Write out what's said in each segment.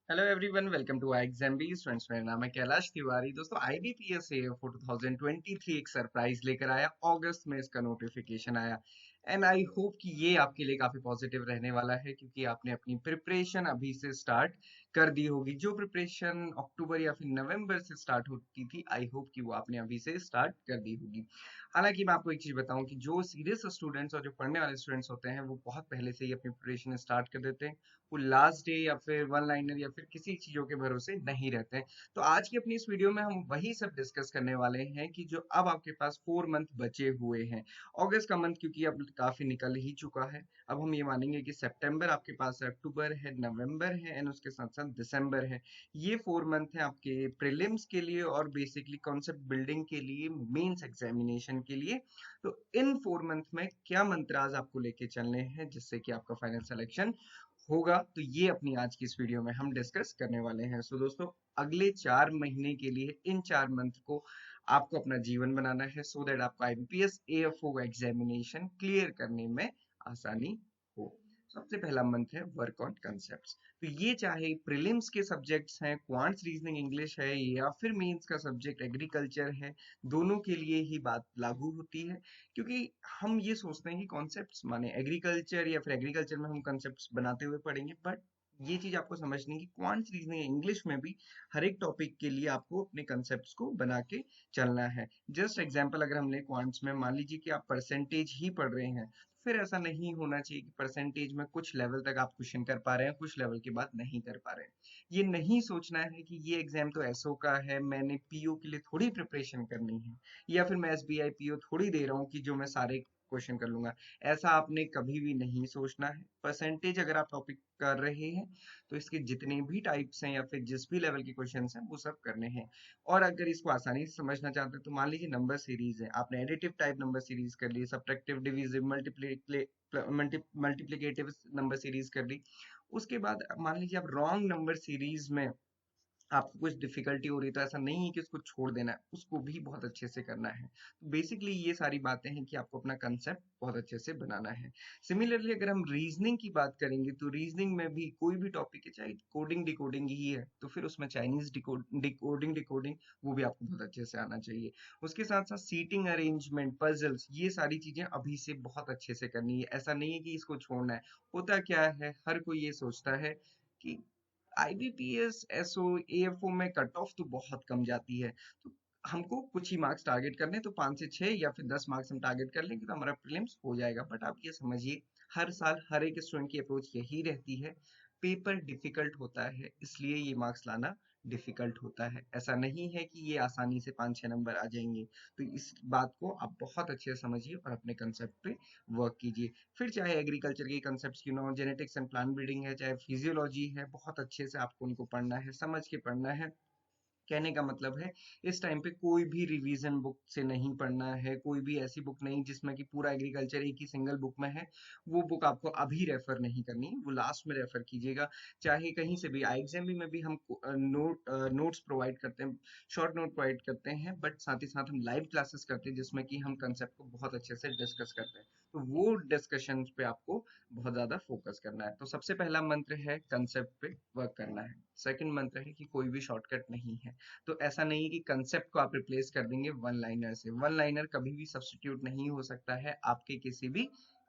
Hello everyone, welcome to Exambee students. मेरा नाम है कैलाश तिवारी। दोस्तों, आईबीपीएस एएफओ 2023 एक सरप्राइज लेकर आया। अगस्त में इसका नोटिफिकेशन आया एंड आई होप कि ये आपके लिए काफी पॉजिटिव रहने वाला है, क्योंकि आपने अपनी प्रिपरेशन अभी से स्टार्ट कर दी होगी। जो प्रिपरेशन अक्टूबर या फिर नवंबर से स्टार्ट होती थी, आई होप कि वो आपने अभी से स्टार्ट कर दी होगी। हालांकि मैं आपको एक चीज बताऊं कि जो सीरियस स्टूडेंट्स और जो पढ़ने वाले स्टूडेंट्स होते हैं, वो बहुत पहले से ही अपनी प्रिपरेशन स्टार्ट कर देते हैं। वो लास्ट डे या फिर वन लाइनर या फिर किसी चीजों के भरोसे नहीं रहते हैं। तो आज की अपनी इस वीडियो में हम वही सब डिस्कस करने वाले हैं कि जो अब आपके पास 4 मंथ बचे हुए हैं। अगस्त का मंथ क्योंकि अब काफी निकल ही चुका है, अब हम ये मानेंगे कि सितंबर आपके पास है, अक्टूबर है, नवंबर है एंड उसके साथ साथ दिसंबर है। ये 4 मंथ है आपके प्रीलिम्स के लिए और बेसिकली कॉन्सेप्ट बिल्डिंग के लिए, मेंस एग्जामिनेशन के लिए। तो इन 4 मंथ में क्या मंत्राज आपको लेके चलने हैं जिससे कि आपका फाइनल सिलेक्शन होगा, तो ये अपनी आज की इस वीडियो में हम डिस्कस करने वाले हैं। सो दोस्तों, अगले 4 महीने के लिए इन 4 मंथ को आपको अपना जीवन बनाना है, सो दैट आपको आईबीपीएस एएफओ एग्जामिनेशन क्लियर करने में आसानी हो। सबसे पहला मंथ है वर्क ऑन कंसेप्ट। तो ये चाहे प्रीलिम्स के सब्जेक्ट्स हैं, क्वांट्स, रीजनिंग, इंग्लिश है, या फिर मेंस का सब्जेक्ट एग्रीकल्चर है, दोनों के लिए ही बात लागू होती है। क्योंकि हम ये सोचते हैं कि कॉन्सेप्ट्स माने एग्रीकल्चर या फिर एग्रीकल्चर में हम कॉन्सेप्ट्स बनाते हुए पढ़ेंगे, बट ये चीज आपको समझनी है कि क्वांट्स, रीजनिंग, इंग्लिश में भी हर एक टॉपिक के लिए आपको अपने कॉन्सेप्ट्स को बना के चलना है। जस्ट एग्जांपल अगर हमने क्वांट्स में मान लीजिए कि आप परसेंटेज ही पढ़ रहे हैं, फिर ऐसा नहीं होना चाहिए कि परसेंटेज में कुछ लेवल तक आप क्वेश्चन कर पा रहे हैं, कुछ लेवल के बाद नहीं कर पा रहे हैं। ये नहीं सोचना है कि ये एग्जाम तो एसओ का है, मैंने पीओ के लिए थोड़ी प्रिपरेशन करनी है, या फिर मैं एसबीआई पीओ थोड़ी दे रहा हूँ कि जो मैं सारे क्वेश्चन कर लूंगा। ऐसा आपने कभी भी नहीं सोचना है। परसेंटेज अगर आप टॉपिक कर रहे हैं, तो इसके जितने भी टाइप्स हैं या फिर जिस भी लेवल के क्वेश्चन हैं, वो सब करने हैं। और अगर इसको आसानी से समझना चाहते हैं, तो मान लीजिए नंबर सीरीज है, आपने एडिटिव टाइप नंबर सीरीज कर ली, subtractive, divisive, multiplicative number series कर ली। उसके बाद मान लीजिए आप रॉन्ग नंबर सीरीज में आपको कुछ डिफिकल्टी हो रही है, तो ऐसा नहीं है कि उसको छोड़ देना है, उसको भी बहुत अच्छे से करना है। तो बेसिकली ये सारी बातें हैं कि आपको अपना कंसेप्ट बहुत अच्छे से बनाना है। सिमिलरली अगर हम रीजनिंग की बात करेंगे, तो रीजनिंग में भी कोई भी टॉपिक है, चाहे कोडिंग डिकोडिंग ही है, तो फिर उसमें चाइनीज डिकोडिंग डिकोडिंग वो भी आपको बहुत अच्छे से आना चाहिए। उसके साथ साथ सीटिंग अरेंजमेंट, पजल्स, ये सारी चीजें अभी से बहुत अच्छे से करनी है। ऐसा नहीं है कि इसको छोड़ना है। होता क्या है, हर कोई ये सोचता है कि आईबीपीएस, एसओ, एएफओ में कट ऑफ तो बहुत कम जाती है, तो हमको कुछ ही मार्क्स टारगेट करने, तो 5 से 6 या फिर 10 मार्क्स हम टारगेट कर लेंगे तो हमारा प्रीलिम्स हो जाएगा। बट आप ये समझिए, हर साल हर एक स्टूडेंट की अप्रोच यही रहती है, पेपर डिफिकल्ट होता है, इसलिए ये मार्क्स लाना डिफिकल्ट होता है। ऐसा नहीं है कि ये आसानी से 5-6 नंबर आ जाएंगे। तो इस बात को आप बहुत अच्छे से समझिए और अपने कंसेप्ट पे वर्क कीजिए। फिर चाहे एग्रीकल्चर के कंसेप्ट क्यों ना हो, जेनेटिक्स एंड प्लांट ब्रीडिंग है, चाहे फिजियोलॉजी है, बहुत अच्छे से आपको उनको पढ़ना है, समझ के पढ़ना है। कहने का मतलब है, इस टाइम पे कोई भी रिवीजन बुक से नहीं पढ़ना है, कोई भी ऐसी बुक नहीं जिसमें कि पूरा एग्रीकल्चर एक ही सिंगल बुक में है, वो बुक आपको अभी रेफर नहीं करनी, वो लास्ट में रेफर कीजिएगा। चाहे कहीं से भी, आईएक्सएमबी में भी हम नोट्स प्रोवाइड करते हैं, शॉर्ट नोट प्रोवाइड करते हैं, बट साथ ही साथ हम लाइव क्लासेस करते हैं जिसमें कि हम कंसेप्ट को बहुत अच्छे से डिस्कस करते हैं। तो वो डिस्कशन पे आपको बहुत ज्यादा फोकस करना है। तो सबसे पहला मंत्र है कंसेप्ट पे वर्क करना है। सेकंड मंत्र है कि कोई भी शॉर्टकट नहीं है। तो ऐसा नहीं है कि कंसेप्ट को आप रिप्लेस कर देंगे वन लाइनर से। वन लाइनर कभी भी सब्स्टिट्यूट नहीं हो सकता है आपके किसी भी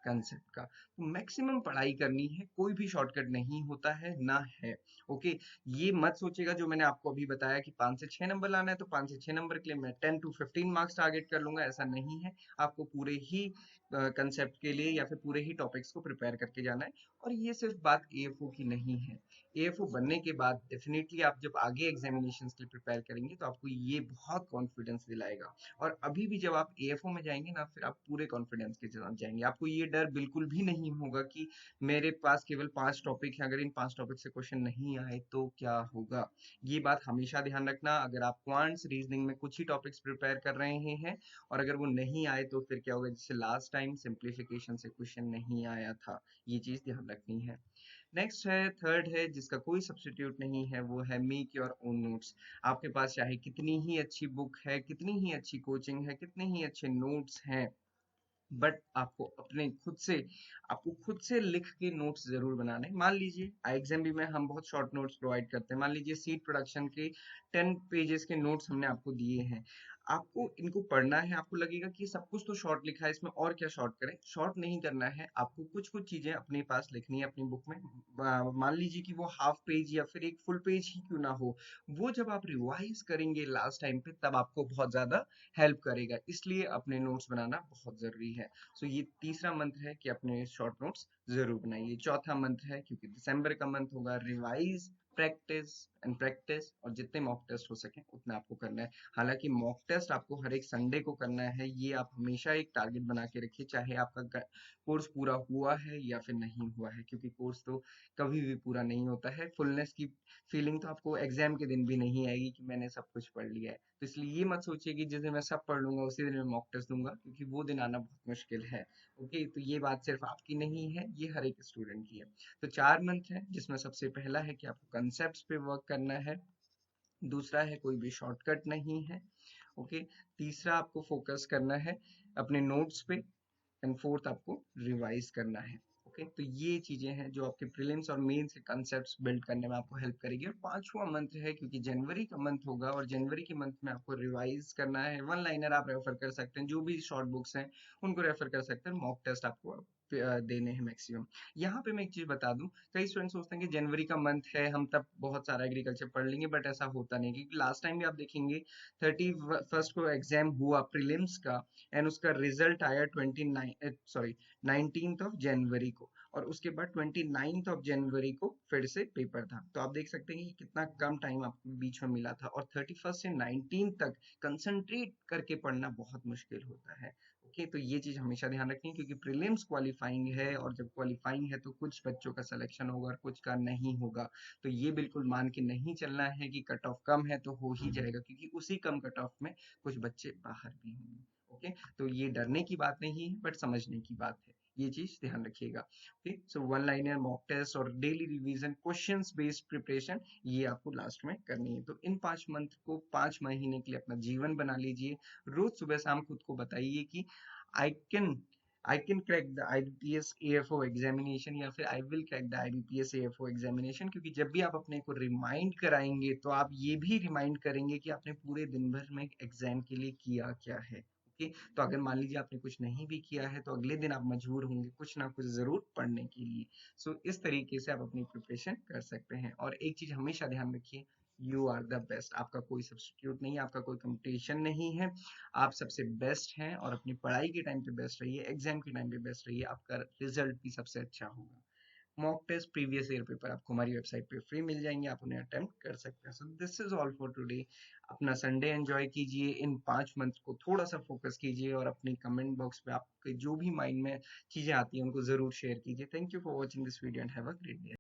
कंसेप्ट का। तो मैक्सिमम पढ़ाई करनी है, कोई भी शॉर्टकट नहीं होता है, ना है। ओके, ये मत सोचेगा जो मैंने आपको अभी बताया कि 5 से 6 नंबर लाना है, तो 5 से 6 नंबर के लिए मैं 10 to 15 मार्क्स टारगेट कर लूंगा, ऐसा नहीं है। आपको पूरे ही कंसेप्ट के लिए या फिर पूरे ही टॉपिक्स को प्रिपेयर करके जाना है। और ये सिर्फ बात एएफओ की नहीं है। एएफओ बनने के बाद डेफिनेटली आप जब आगे एग्जामिनेशंस के लिए प्रिपेयर करेंगे, तो आपको ये बहुत कॉन्फिडेंस दिलाएगा। और अभी भी जब आप एएफओ में जाएंगे ना, फिर आप पूरे कॉन्फिडेंस के साथ जाएंगे। आपको ये डर बिल्कुल भी नहीं होगा कि मेरे पास केवल 5 टॉपिक है, अगर इन 5 टॉपिक से क्वेश्चन नहीं आए तो क्या होगा। ये बात हमेशा ध्यान रखना। अगर आप क्वांट्स, रीजनिंग में कुछ ही टॉपिक्स प्रिपेयर कर रहे हैं और अगर वो नहीं आए, तो फिर क्या होगा, जैसे लास्ट टाइम सिंप्लीफिकेशन से क्वेश्चन नहीं आया था। ये चीज ध्यान रखनी है। नेक्स्ट है, थर्ड है, जिसका कोई सब्स्टिट्यूट नहीं है, वो है मेक योर ओन नोट्स। आपके पास चाहे कितनी ही अच्छी बुक है, कितनी ही अच्छी कोचिंग है, कितने ही अच्छे नोट्स हैं, बट आपको खुद से लिख के नोट्स जरूर बनाने हैं। मान लीजिए एग्जाम भी में हम बहुत शॉर्ट नोट्स प्रोवाइड करते हैं। मान लीजिए सीट प्रोडक्शन के 10 पेजेस के नोट्स हमने आपको दिए हैं, आपको इनको पढ़ना है। आपको लगेगा कि सब कुछ तो शॉर्ट लिखा है, इसमें और क्या शॉर्ट करें। शॉर्ट नहीं करना है, आपको कुछ कुछ चीजें अपने पास लिखनी है अपनी बुक में। मान लीजिए कि वो हाफ पेज या फिर एक फुल पेज ही क्यों ना हो, वो जब आप रिवाइज करेंगे लास्ट टाइम पे तब आपको बहुत ज्यादा हेल्प करेगा। इसलिए अपने नोट्स बनाना बहुत जरूरी है। सो ये तीसरा मंत्र है कि अपने शॉर्ट नोट्स जरूर बनाइए। चौथा मंत्र है, क्योंकि दिसंबर का मंथ होगा, रिवाइज, प्रैक्टिस एंड प्रैक्टिस, और जितने मॉक टेस्ट हो सके उतना आपको करना है। हालांकि मॉक टेस्ट आपको हर एक संडे को करना है, ये आप हमेशा एक टारगेट बना के रखिए, चाहे आपका कोर्स पूरा हुआ है या फिर नहीं हुआ है, क्योंकि कोर्स तो कभी भी पूरा नहीं होता है। फुलनेस की फीलिंग तो आपको एग्जाम के दिन भी नहीं आएगी कि मैंने सब कुछ पढ़ लिया है। तो इसलिए ये मत सोचिए कि जिस दिन मैं सब पढ़ लूंगा उसी दिन मैं मॉक टेस्ट दूंगा, क्योंकि वो दिन आना बहुत मुश्किल है। ओके, तो ये बात सिर्फ आपकी नहीं है, ये हर एक स्टूडेंट की है। तो 4 मंथ है, जिसमें सबसे पहला है कि आपको कंसेप्ट पे वर्क करना है। दूसरा है कोई भी शॉर्टकट नहीं है। ओके, तीसरा आपको फोकस करना है अपने नोट्स पे, एंड फोर्थ आपको रिवाइज करना है। ओके, तो ये चीजें हैं जो आपके प्रीलिम्स और मेंस के कॉन्सेप्ट्स बिल्ड करने में आपको हेल्प करेगी। और पांचवा मंथ है, क्योंकि जनवरी का मंथ होगा और जनवरी के मंथ में आपको रिवाइज करना है। वन लाइनर आप रेफर कर सकते हैं, जो भी शॉर्ट बुक्स हैं उनको रेफर कर सकते हैं। मॉक टेस्ट आपको देने हैं मैक्सिमम। यहाँ पे मैं एक चीज बता दूं, कई स्टूडेंट सोचते हैं कि जनवरी का मंथ है हम तब बहुत सारा एग्रीकल्चर पढ़ लेंगे, बट ऐसा होता नहीं, क्योंकि लास्ट टाइम भी आप देखेंगे 31st को एग्जाम हुआ प्रीलिम्स का, एंड उसका रिजल्ट आया 19th ऑफ जनवरी को, और उसके बाद 29th ऑफ जनवरी को फिर से पेपर था। तो आप देख सकते हैं कि कितना कम टाइम आपको बीच में मिला था, और 31st से 19 तक कंसंट्रेट करके पढ़ना बहुत मुश्किल होता है। ओके, तो ये चीज हमेशा ध्यान रखें, क्योंकि प्रीलिम्स क्वालिफाइंग है, और जब क्वालिफाइंग है तो कुछ बच्चों का सिलेक्शन होगा और कुछ का नहीं होगा। तो ये बिल्कुल मान के नहीं चलना है कि कट ऑफ कम है तो हो ही जाएगा, क्योंकि उसी कम कट ऑफ में कुछ बच्चे बाहर भी होंगे। ओके, तो ये डरने की बात नहीं है, बट समझने की बात है। ये चीज ध्यान रखिएगा। Okay, so one liner, mock test और daily revision, questions based preparation, ये आपको लास्ट में करनी है। तो इन 5 मंथ को 5 महीने के लिए अपना जीवन बना लीजिए। रोज सुबह शाम खुद को बताइए कि I can I can crack the IBPS AFO examination, या फिर I will crack the IBPS AFO examination. क्योंकि जब भी आप अपने को रिमाइंड कराएंगे तो आप ये भी रिमाइंड करेंगे कि आपने पूरे दिन भर में एग्जाम के लिए किया क्या है। ओके, तो अगर मान लीजिए आपने कुछ नहीं भी किया है तो अगले दिन आप मजबूर होंगे कुछ ना कुछ जरूर पढ़ने के लिए। सो इस तरीके से आप अपनी प्रिपरेशन कर सकते हैं। और एक चीज हमेशा ध्यान रखिए, यू आर द बेस्ट। आपका कोई सब्स्टिट्यूट नहीं है, आपका कोई कंपटीशन नहीं है। आप सबसे बेस्ट हैं, और अपनी पढ़ाई के टाइम पे बेस्ट रहिए, एग्जाम के टाइम पे बेस्ट रहिए, आपका रिजल्ट भी सबसे अच्छा होगा। Mock test, previous year paper आपको हमारी वेबसाइट पे फ्री मिल जाएंगे, आप उन्हें अटेम्प्ट कर सकते हैं। So this is all for today. अपना संडे एंजॉय कीजिए, इन 5 मंथ को थोड़ा सा फोकस कीजिए, और अपनी कमेंट बॉक्स पे आपके जो भी माइंड में चीजें आती हैं उनको जरूर शेयर कीजिए। Thank you for watching this video and have a great day.